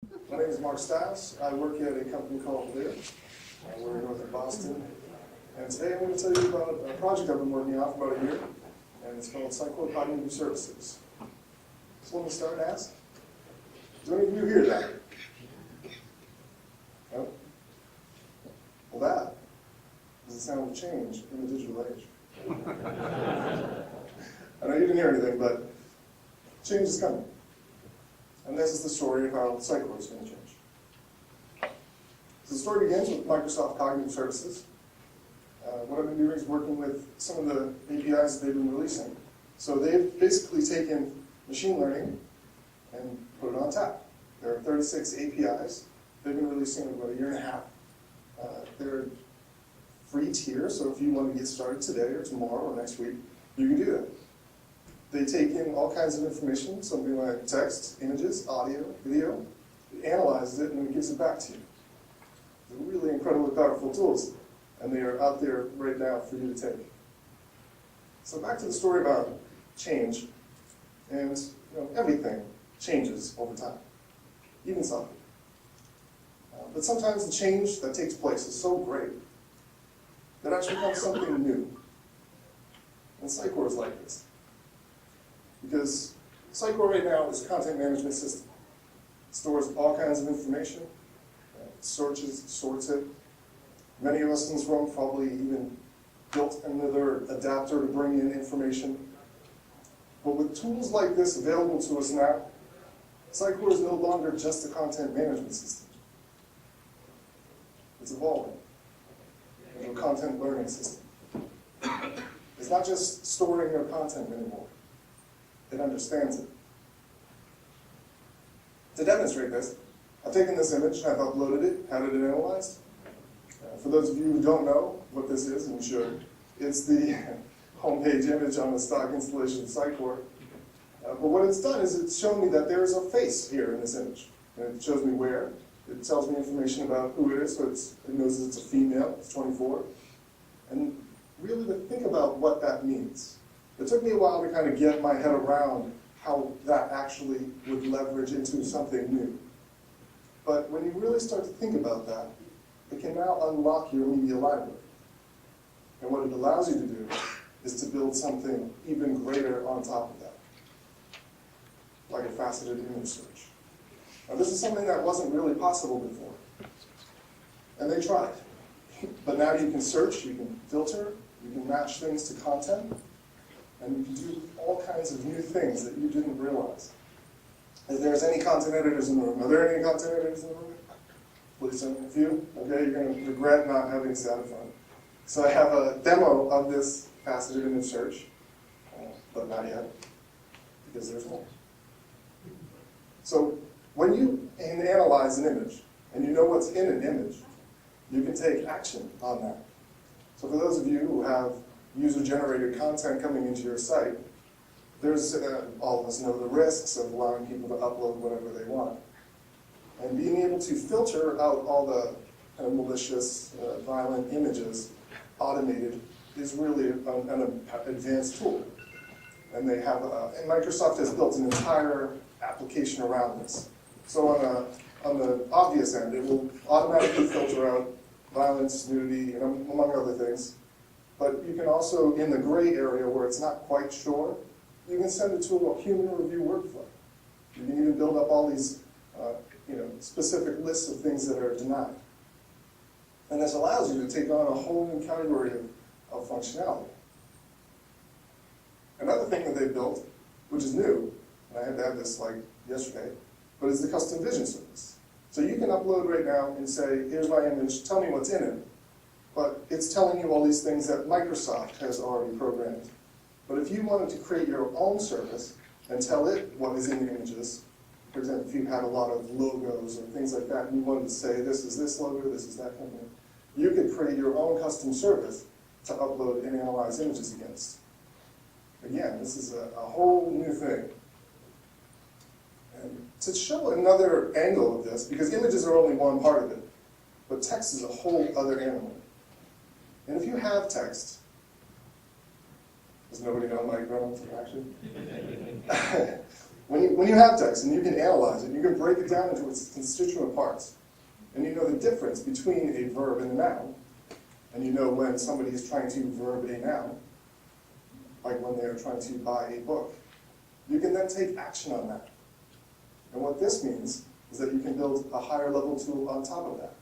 My name is Mark Stiles. I work at a company called Lear. We're north of Boston. And today I'm going to tell you about a project I've been working on for about a year, and it's called Sitecore Cognitive Services. So let me start and ask, do any of you hear that? No? Well, that is the sound of change in the digital age. I know you didn't hear anything, but change is coming. And this is the story of how Sitecore is going to change. So the story begins with Microsoft Cognitive Services. What I've been doing is working with some of the APIs that they've been releasing. So they've basically taken machine learning and put it on tap. There are 36 APIs they've been releasing in about a year and a half. They're free tier, so if you want to get started today or tomorrow or next week, you can do that. They take in all kinds of information, something like text, images, audio, video. It analyzes it and then it gives it back to you. They're really incredibly powerful tools, and they are out there right now for you to take. So back to the story about change, and everything changes over time, even software. But sometimes the change that takes place is so great that it actually becomes something new. And Sitecore is like this. Because Sitecore right now is a content management system. It stores all kinds of information, it sorts it. Many of us in this room probably even built another adapter to bring in information. But with tools like this available to us now, Sitecore is no longer just a content management system. It's evolving into a content learning system. It's not just storing your content anymore. It understands it. To demonstrate this, I've taken this image and I've uploaded it, had it analyzed. For those of you who don't know what this is, and you should, it's the homepage image on the stock installation of Sitecore. But what it's done is it's shown me that there is a face here in this image. And it shows me where. It tells me information about who it is, so it knows that it's a female, it's 24. And really to think about what that means. It took me a while to kind of get my head around how that actually would leverage into something new. But when you really start to think about that, it can now unlock your media library. And what it allows you to do is to build something even greater on top of that, like a faceted image search. Now this is something that wasn't really possible before. And they tried. But now you can search, you can filter, you can match things to content, and you can do all kinds of new things that you didn't realize. If there's any content editors in the room, are there any content editors in the room? Please send me a few. Okay, you're going to regret not having sat in front. So I have a demo of this faceted image search, but not yet, because there's more. So when you analyze an image, and you know what's in an image, you can take action on that. So for those of you who have user-generated content coming into your site, there's, all of us know the risks of allowing people to upload whatever they want. And being able to filter out all the kind of malicious, violent images automated is really an advanced tool. And they have, and Microsoft has built an entire application around this. So on the obvious end, it will automatically filter out violence, nudity, and among other things. But you can also, in the gray area where it's not quite sure, you can send it to a human review workflow. You can even build up all these specific lists of things that are denied. And this allows you to take on a whole new category of functionality. Another thing that they built, which is new, and I had to have this like yesterday, but is the custom vision service. So you can upload right now and say, here's my image, tell me what's in it. But it's telling you all these things that Microsoft has already programmed. But if you wanted to create your own service and tell it what is in the images, for example, if you had a lot of logos or things like that, and you wanted to say, this is this logo, this is that company, you could create your own custom service to upload and analyze images against. Again, this is a whole new thing. And to show another angle of this, because images are only one part of it, but text is a whole other animal. And if you have text, does nobody know my grown-up action? When you have text and you can analyze it, you can break it down into its constituent parts, and you know the difference between a verb and a noun, and you know when somebody is trying to verb a noun, like when they're trying to buy a book, you can then take action on that. And what this means is that you can build a higher level tool on top of that,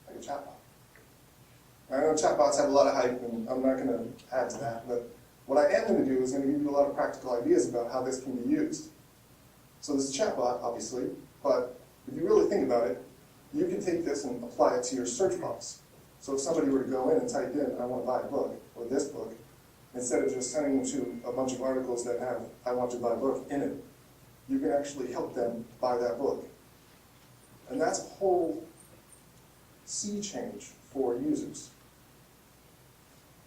like a chatbot. I know chatbots have a lot of hype, and I'm not going to add to that, but what I am going to do is going to give you a lot of practical ideas about how this can be used. So this is a chatbot, obviously, but if you really think about it, you can take this and apply it to your search box. So if somebody were to go in and type in, I want to buy a book, or this book, instead of just sending them to a bunch of articles that have, I want to buy a book in it, you can actually help them buy that book. And that's a whole sea change for users.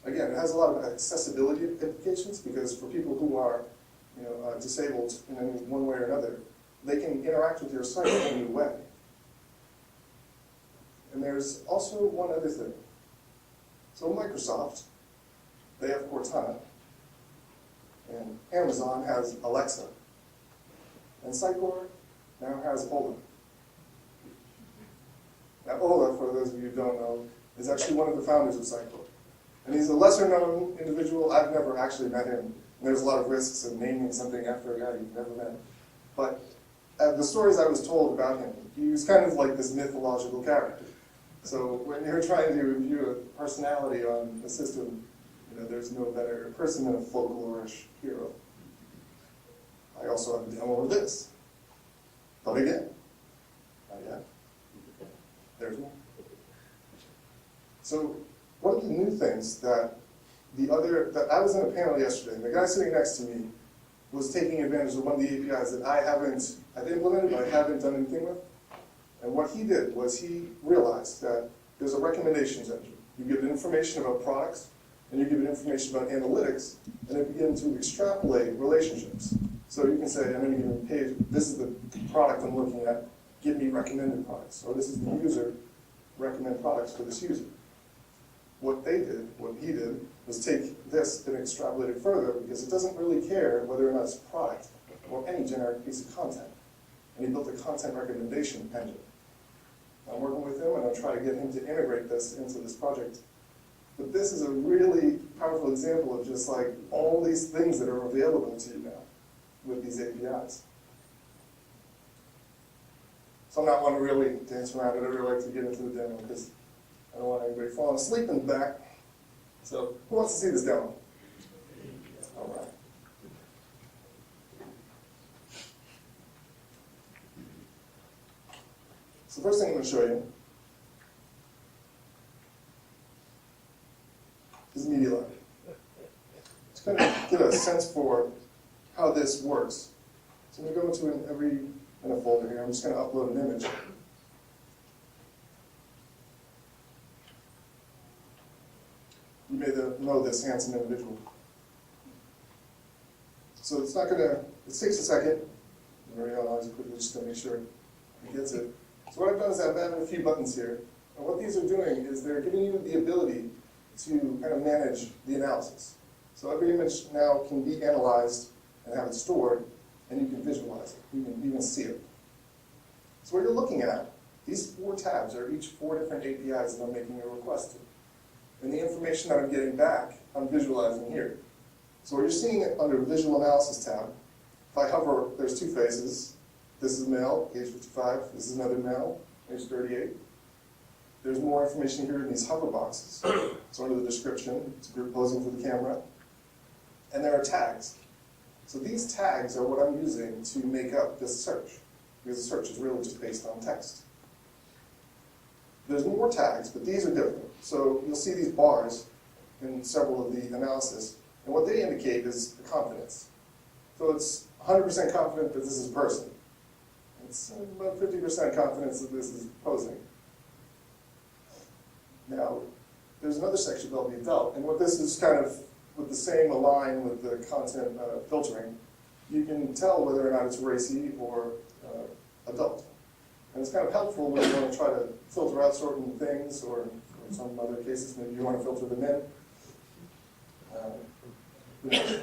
Again, it has a lot of accessibility implications because for people who are disabled in any one way or another, they can interact with your site in a new way. And there's also one other thing. So Microsoft, they have Cortana, and Amazon has Alexa, and Sitecore now has Ola. Now Ola, for those of you who don't know, is actually one of the founders of Sitecore. And he's a lesser-known individual. I've never actually met him. And there's a lot of risks in naming something after a guy you've never met. But the stories I was told about him, he was kind of like this mythological character. So when you're trying to review a personality on a system, there's no better person than a folklorish hero. I also have a demo of this. But again, not yet. There's one. So one of the new things that I was in a panel yesterday, and the guy sitting next to me was taking advantage of one of the APIs that I've implemented, but I haven't done anything with. And what he did was he realized that there's a recommendations engine. You give it information about products, and you give it information about analytics, and it begins to extrapolate relationships. So you can say, on any given page, this is the product I'm looking at, give me recommended products. Or this is the user, recommend products for this user. What he did, was take this and extrapolate it further because it doesn't really care whether or not it's a product or any generic piece of content. And he built a content recommendation engine. I'm working with him and I'll try to get him to integrate this into this project. But this is a really powerful example of just like all these things that are available to you now with these APIs. So I'm not one to really dance around it. I really like to get into the demo because I don't want anybody falling asleep in the back. So who wants to see this demo? All right. So the first thing I'm going to show you is Media Lab. Just going to get a sense for how this works. So I'm going to go into in a folder here. I'm just going to upload an image. You may know this handsome individual. So it's not going to, it takes a second. I'm going to analyze it quickly just to make sure it gets it. So what I've done is I've added a few buttons here. And what these are doing is they're giving you the ability to kind of manage the analysis. So every image now can be analyzed and have it stored, and you can visualize it. You can see it. So what you're looking at, these 4 tabs are each 4 different APIs that I'm making a request to. And the information that I'm getting back, I'm visualizing here. So what you're seeing under Visual Analysis tab, if I hover, there's 2 faces. This is male, age 55. This is another male, age 38. There's more information here in these hover boxes. So under the description, it's a group posing for the camera. And there are tags. So these tags are what I'm using to make up this search, because the search is really just based on text. There's more tags, but these are different. So you'll see these bars in several of the analysis, and what they indicate is the confidence. So it's 100% confident that this is a person. It's about 50% confidence that this is posing. Now, there's another section called the adult, and what this is kind of with the same align with the content filtering, you can tell whether or not it's racy or adult. And it's kind of helpful when you want to try to filter out certain things, or in some other cases, maybe you want to filter them in.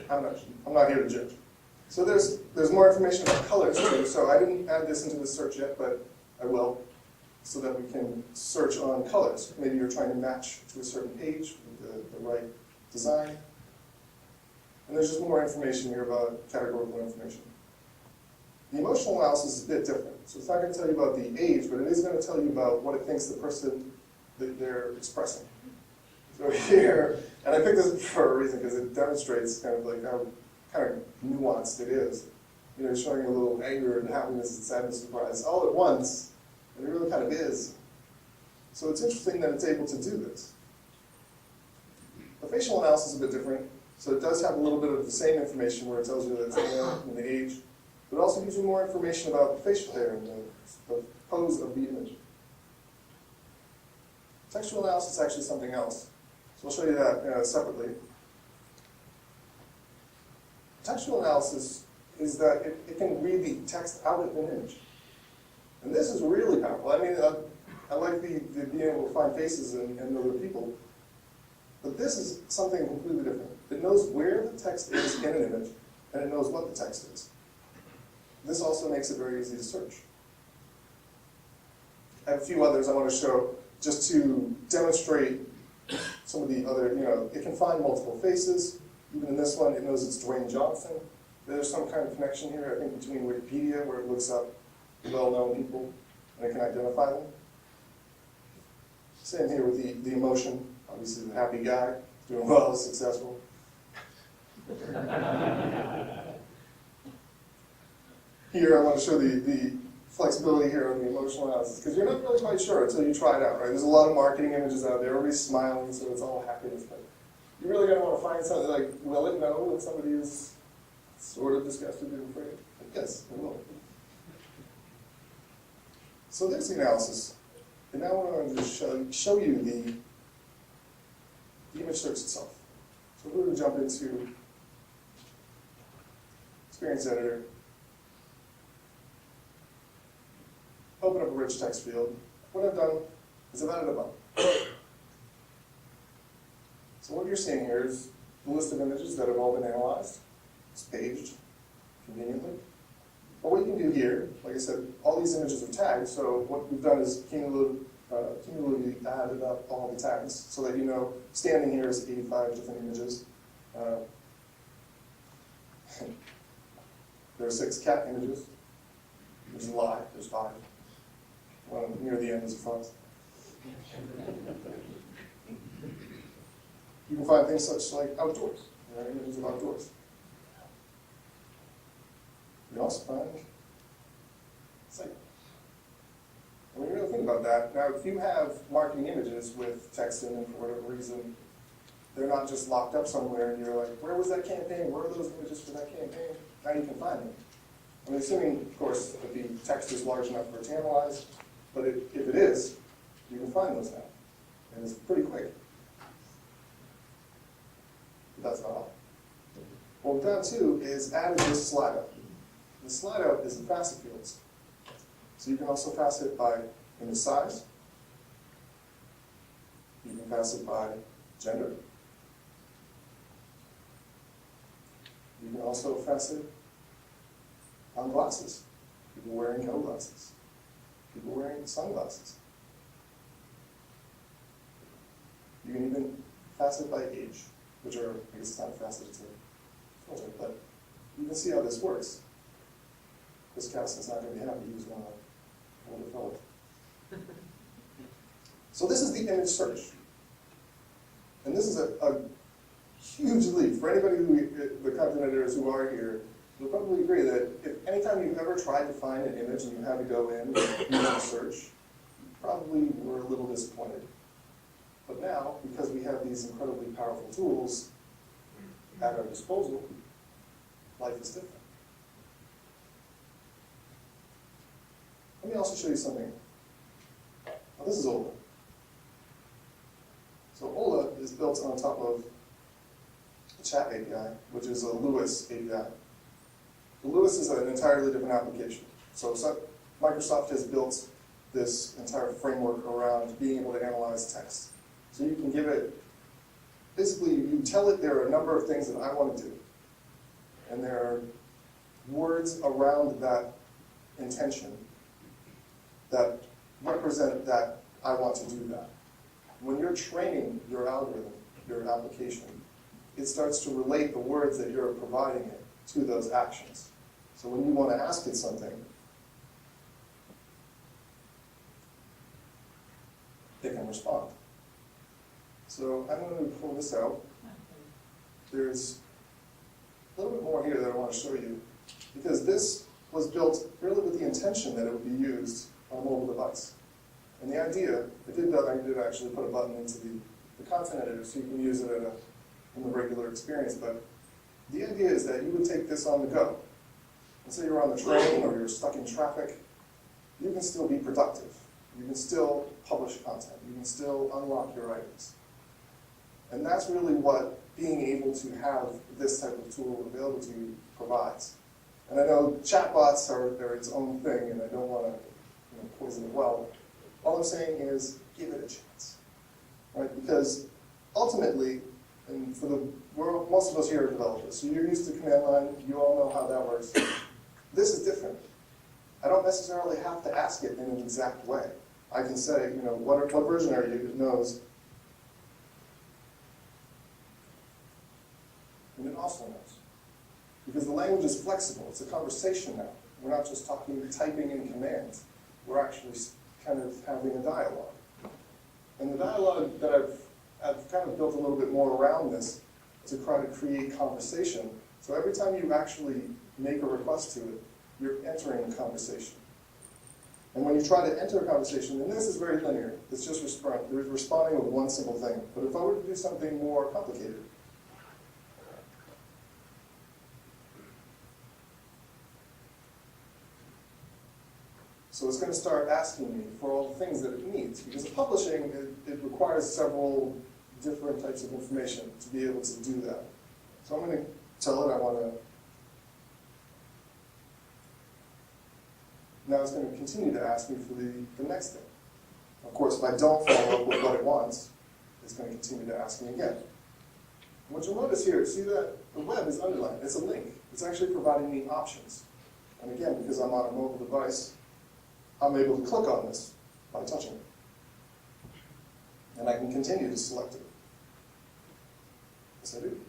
I'm not here to judge. So there's more information about colors too. So I didn't add this into the search yet, but I will, so that we can search on colors. Maybe you're trying to match to a certain page with the right design. And there's just more information here about categorical information. The emotional analysis is a bit different. So it's not going to tell you about the age, but it is going to tell you about what it thinks the person that they're expressing. So here, and I picked this for a reason because it demonstrates kind of like how kind of nuanced it is. You know, showing a little anger and happiness and sadness and surprise all at once, and it really kind of is. So it's interesting that it's able to do this. The facial analysis is a bit different. So it does have a little bit of the same information where it tells you that it's male and the age, but it also gives you more information about the facial hair and the pose of the image. Textual analysis is actually something else. So I'll show you that separately. Textual analysis is that it can read the text out of an image. And this is really powerful. I mean, I like the being able to find faces and other people. But this is something completely different. It knows where the text is in an image, and it knows what the text is. This also makes it very easy to search. I have a few others I want to show just to demonstrate some of the other, it can find multiple faces. Even in this one, it knows it's Dwayne Johnson. There's some kind of connection here, I think, between Wikipedia, where it looks up well-known people, and it can identify them. Same here with the emotion. Obviously, the happy guy, doing well, successful. Here, I want to show the flexibility here on the emotional analysis, because you're not really quite sure until you try it out, right? There's a lot of marketing images out there. Everybody's smiling, so it's all happiness. But you're really going to want to find something like, will it know that somebody is sort of disgusted and afraid? Yes, it will. So there's the analysis. And now I'm going to show you the image search itself. So we're going to jump into Experience Editor. Open up a rich text field. What I've done is I've added a button. So what you're seeing here is the list of images that have all been analyzed. It's paged conveniently. But what you can do here, like I said, all these images are tagged, so what we've done is cumulatively added up all the tags so that you know standing here is 85 different images. There are 6 cat images. There's a lie, there's 5. One near the end is a fox. You can find things such like outdoors, images of outdoors. You can also find site. And when you really think about that, now if you have marketing images with text in them for whatever reason, they're not just locked up somewhere and you're like, where was that campaign? Where are those images for that campaign? Now you can find them. I'm assuming, of course, that the text is large enough for it to analyze, but if it is, you can find those now. And it's pretty quick. But that's not all. What we've done too is added this slide out. The slide out is the facet fields. So you can also facet by image size. You can facet by gender. You can also facet on glasses. People wearing no glasses. People wearing sunglasses. You can even facet by age, which are, I guess it's not a facet, it's a filter, but you can see how this works. This Casson's not going to be happy, he's one of the older fellows. So this is the image search. And this is a huge leap. For anybody the content editors who are here, you'll probably agree that if anytime you've ever tried to find an image and you had to go in and use a search, you probably were a little disappointed. But now, because we have these incredibly powerful tools at our disposal, life is different. Let me also show you something. Now, this is Ola. So Ola is built on top of the Chat API, which is a Lewis API. The Lewis is an entirely different application. So Microsoft has built this entire framework around being able to analyze text. So you can give it, basically you tell it there are a number of things that I want to do. And there are words around that intention that represent that I want to do that. When you're training your algorithm, your application, it starts to relate the words that you're providing it to those actions. So when you want to ask it something, it can respond. So I'm going to pull this out. There's a little bit more here that I want to show you, because this was built really with the intention that it would be used on a mobile device. And the idea, I did actually put a button into the content editor so you can use it in the regular experience, but the idea is that you would take this on the go. Let's say you're on the train or you're stuck in traffic, you can still be productive. You can still publish content. You can still unlock your items. And that's really what being able to have this type of tool available to you provides. And I know chatbots are its own thing, and I don't want to poison the well. All I'm saying is give it a chance, right? Because ultimately, and for the world, most of us here are developers, so you're used to command line. You all know how that works. This is different. I don't necessarily have to ask it in an exact way. I can say, what version are you? It knows. And it also knows. Because the language is flexible. It's a conversation now. We're not just typing in commands. We're actually kind of having a dialogue. And the dialogue that I've kind of built a little bit more around this to try to create conversation. So every time you actually make a request to it, you're entering a conversation. And when you try to enter a conversation, and this is very linear, it's just responding with one simple thing. But if I were to do something more complicated, so it's going to start asking me for all the things that it needs. Because in publishing, it requires several different types of information to be able to do that. So I'm going to tell it I want to. Now it's going to continue to ask me for the next thing. Of course, if I don't follow up with what it wants, it's going to continue to ask me again. What you'll notice here, see that the web is underlined. It's a link. It's actually providing me options. And again, because I'm on a mobile device, I'm able to click on this by touching it. And I can continue to select it. Yes, I do. And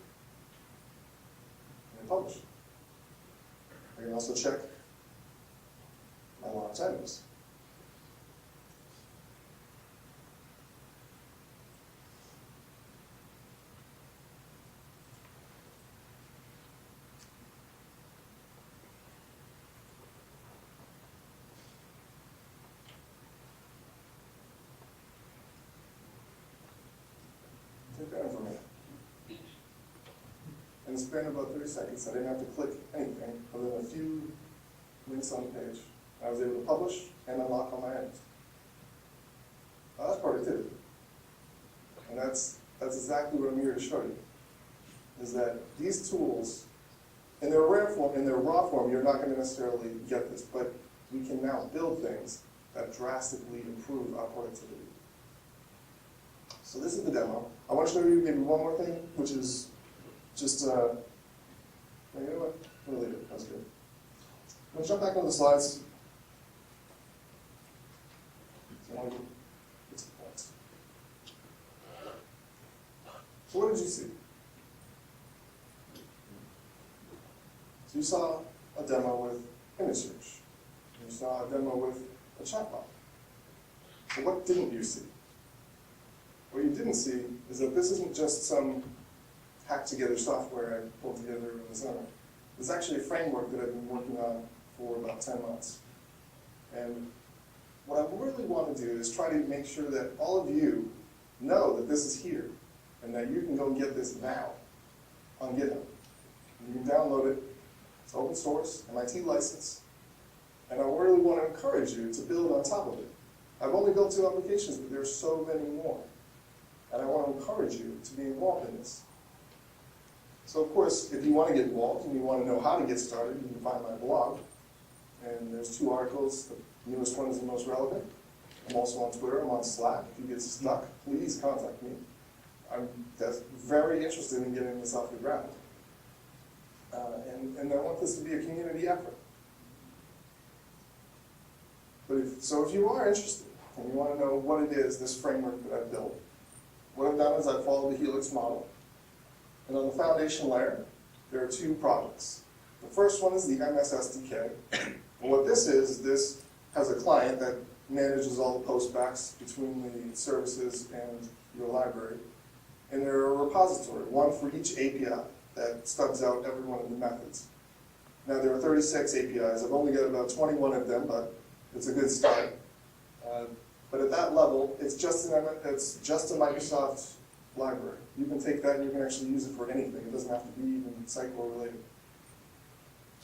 I publish. I can also check my launch items. Take that for me. In the span of about 30 seconds, I didn't have to click anything other than a few links on the page. I was able to publish and unlock all my items. That's productivity. And that's exactly what I'm here to show you, is that these tools, in their raw form, you're not going to necessarily get this, but we can now build things that drastically improve our productivity. So this is the demo. I want to show you maybe one more thing, which is just, you know what? I'm going to leave it. That's good. I'm going to jump back into the slides. So what did you see? So you saw a demo with image search. You saw a demo with a chatbot. So what didn't you see? What you didn't see is that this isn't just some hacked together software I pulled together in the summer. It's actually a framework that I've been working on for about 10 months. And what I really want to do is try to make sure that all of you know that this is here and that you can go and get this now on GitHub. You can download it. It's open source, MIT license. And I really want to encourage you to build on top of it. I've only built 2 applications, but there's so many more. And I want to encourage you to be involved in this. So of course, if you want to get involved and you want to know how to get started, you can find my blog. And there's 2 articles. The newest one is the most relevant. I'm also on Twitter. I'm on Slack. If you get stuck, please contact me. I'm very interested in getting this off the ground. And I want this to be a community effort. But so if you are interested, and you want to know what it is, this framework that I've built, what I've done is I've followed the Helix model. And on the foundation layer, there are two projects. The first one is the MS SDK. And what this has a client that manages all the postbacks between the services and your library. And there are a repository, one for each API that stubs out every one of the methods. Now there are 36 APIs. I've only got about 21 of them, but it's a good start. But at that level, it's just a Microsoft library. You can take that and you can actually use it for anything. It doesn't have to be even Sitecore related.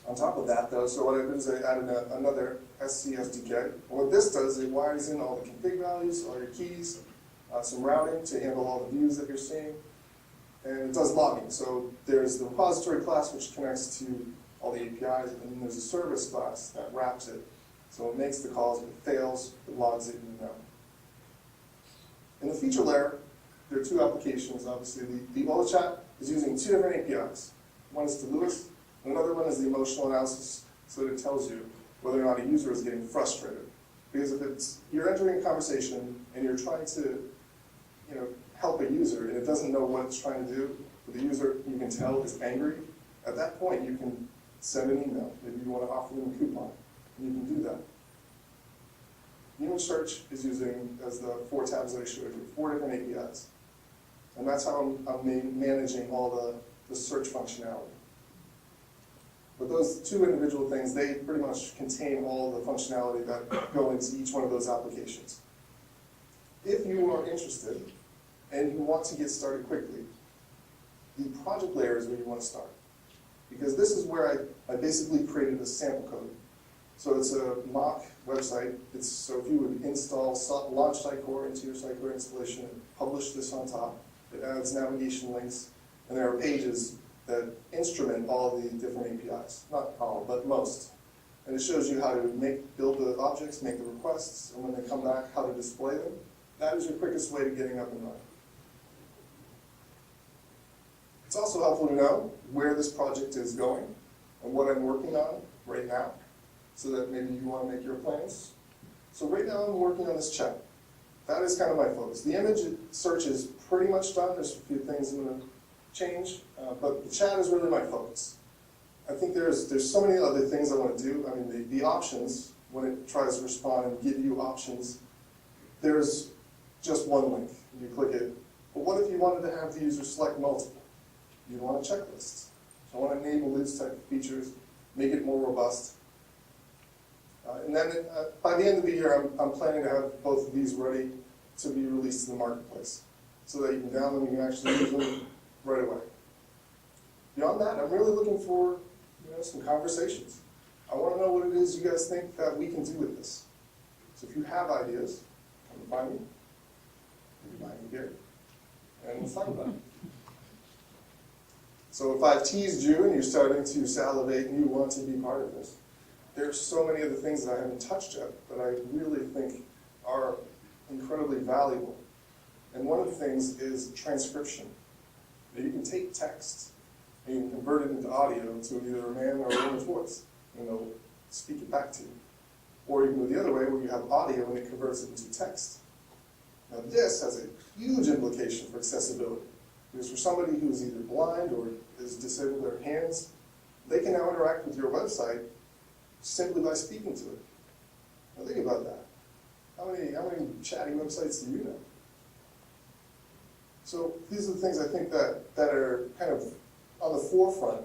On top of that, though, so what I did is I added another SC SDK. And what this does, it wires in all the config values, all your keys, some routing to handle all the views that you're seeing, and it does logging. So there's the repository class, which connects to all the APIs, and then there's a service class that wraps it. So it makes the calls, if it fails, it logs it, and you know. In the feature layer, there are two applications, obviously. The chat is using two different APIs. One is to Lewis, and another one is the emotional analysis, so that it tells you whether or not a user is getting frustrated. Because if you're entering a conversation and you're trying to help a user and it doesn't know what it's trying to do, but the user, you can tell, is angry, at that point you can send an email. Maybe you want to offer them a coupon. You can do that. Image search is using, as the 4 tabs that I showed you, 4 different APIs. And that's how I'm managing all the search functionality. But those two individual things, they pretty much contain all the functionality that go into each one of those applications. If you are interested and you want to get started quickly, the project layer is where you want to start. Because this is where I basically created a sample code. So it's a mock website. So if you would launch Sitecore into your Sitecore installation and publish this on top, it adds navigation links, and there are pages that instrument all the different APIs. Not all, but most. And it shows you how to build the objects, make the requests, and when they come back, how to display them. That is your quickest way to getting up and running. It's also helpful to know where this project is going and what I'm working on right now, so that maybe you want to make your plans. So right now I'm working on this chat. That is kind of my focus. The image search is pretty much done. There's a few things I'm going to change, but the chat is really my focus. I think there's so many other things I want to do. I mean, the options, when it tries to respond and give you options, there's just one link. You click it. But what if you wanted to have the user select multiple? You want a checklist. So I want to enable these type of features, make it more robust. And then by the end of the year, I'm planning to have both of these ready to be released to the marketplace, so that you can download them and you can actually use them right away. Beyond that, I'm really looking for some conversations. I want to know what it is you guys think that we can do with this. So if you have ideas, come and find me. Maybe behind me here, and we'll talk about it. So if I've teased you and you're starting to salivate and you want to be part of this, there are so many other things that I haven't touched yet that I really think are incredibly valuable. And one of the things is transcription. You can take text and you can convert it into audio to either a man or a woman's voice, and they'll speak it back to you. Or you can go the other way where you have audio and it converts it into text. Now this has a huge implication for accessibility. Because for somebody who's either blind or is disabled their hands, they can now interact with your website simply by speaking to it. Now think about that. How many chatting websites do you know? So these are the things I think that are kind of on the forefront.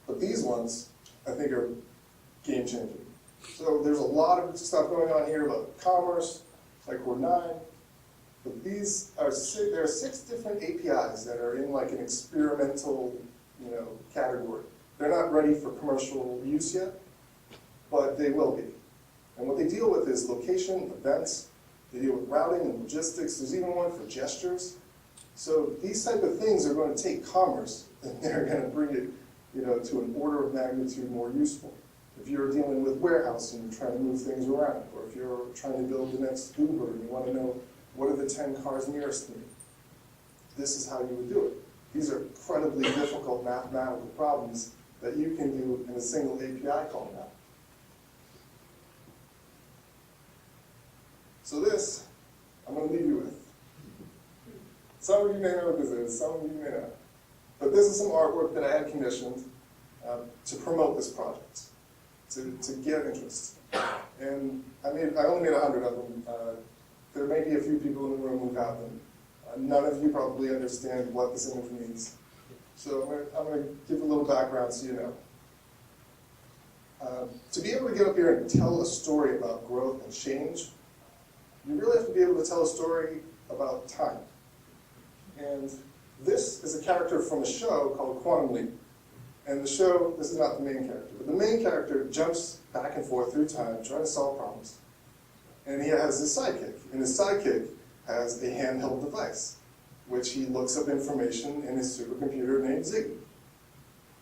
But these ones, I think, are game-changing. So there's a lot of stuff going on here about commerce, Sitecore 9. But there are 6 different APIs that are in like an experimental, category. They're not ready for commercial use yet, but they will be. And what they deal with is location, events. They deal with routing and logistics. There's even one for gestures. So these type of things are going to take commerce and they're going to bring it, to an order of magnitude more useful. If you're dealing with warehouse and you're trying to move things around, or if you're trying to build the next Uber and you want to know what are the 10 cars nearest me, this is how you would do it. These are incredibly difficult mathematical problems that you can do in a single API call now. So this, I'm going to leave you with. Some of you may know what this is, some of you may not. But this is some artwork that I had commissioned to promote this project, to get interest. And I only made 100 of them. There may be a few people in the room who have them. None of you probably understand what this image means. So I'm going to give a little background so you know. To be able to get up here and tell a story about growth and change, you really have to be able to tell a story about time. And this is a character from a show called Quantum Leap. And the show, this is not the main character, but the main character jumps back and forth through time trying to solve problems. And he has his sidekick. And his sidekick has a handheld device, which he looks up information in his supercomputer named Ziggy.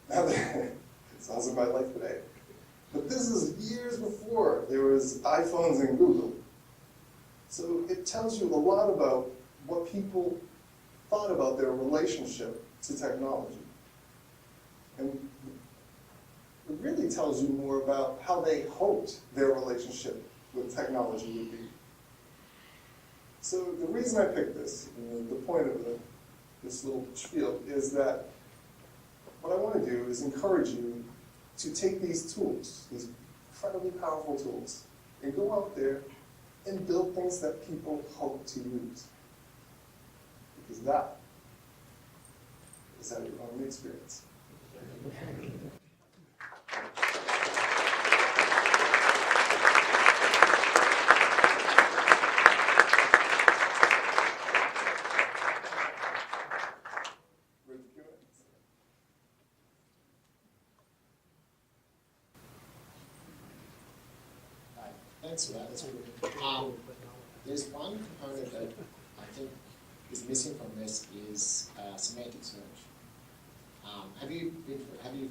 Now, it sounds like my life today. But this is years before there was iPhones and Google. So it tells you a lot about what people thought about their relationship to technology. And it really tells you more about how they hoped their relationship with technology would be. So the reason I picked this, and the point of this little spiel, is that what I want to do is encourage you to take these tools, these incredibly powerful tools, and go out there and build things that people hope to use. Because that is how you own the experience. Thanks for that. That's really good. There's one component that I think is missing from this is semantic search. Have you any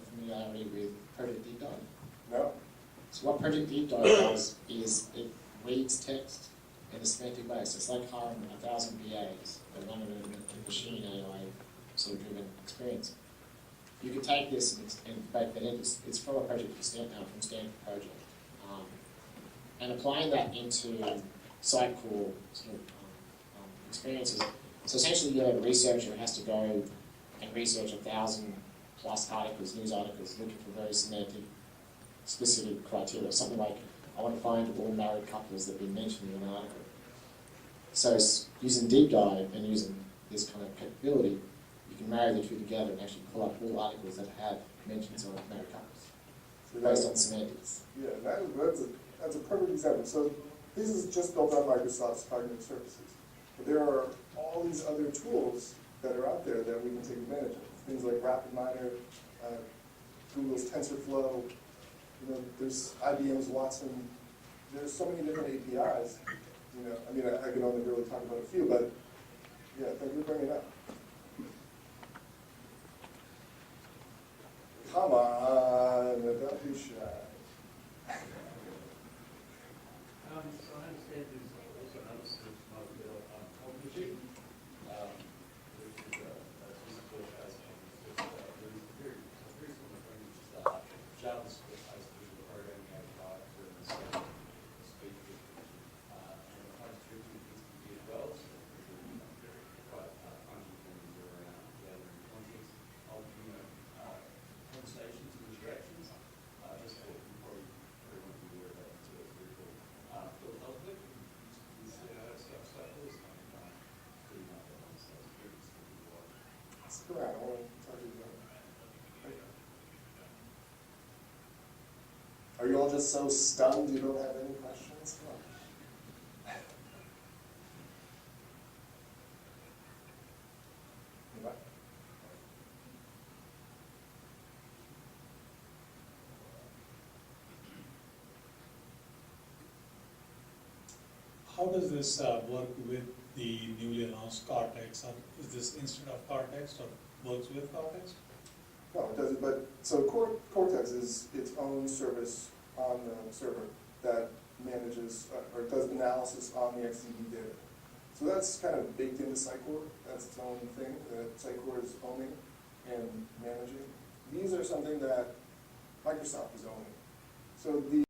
familiarity with Project Deep Dive? No. So what Project Deep Dive does is it reads text in a semantic way. So it's like hiring 1,000 BAs that run a machine AI sort of driven experience. You could take this and bake that in. It's from a project from Stanford Project. And applying that into Sitecore sort of experiences. So essentially, you have a researcher who has to go and research 1,000+ articles, news articles, looking for very semantic, specific criteria. Something like, I want to find all married couples that have been mentioned in an article. So using Deep Dive and using this kind of capability, you can marry the two together and actually pull up all articles that have mentions of married couples, so based on semantics. Yeah, that's a perfect example. So this is just built on Microsoft's Cognitive Services. But there are all these other tools that are out there that we can take advantage of. Things like RapidMiner, Google's TensorFlow, there's IBM's Watson. There's so many different APIs. I can only really talk about a few, but yeah, thank you for bringing it up. Come on, don't be shy. So I understand there's also another service model built on Cognitive, which is a physical as there is very similar thing, which is JavaScript-based visual programming API for speech recognition. And Transcription needs to be as well, so there's quite funky things around gathering context of conversations and interactions. Just what you probably everyone be aware of that, so it's very cool. Built up with is stuff is pretty much that one, so it's very interesting to watch. Stick around, I want to talk to you about it. Are you all just so stunned you don't have any questions? Come on. Anybody? How does this work with the newly announced Cortex? Or is this instead of Cortex or works with Cortex? No, it doesn't, but so Cortex is its own service on the server that manages or does analysis on the XDB data. So So that's kind of baked into Sitecore. That's its own thing that Sitecore is owning and managing. These are something that Microsoft is owning. So the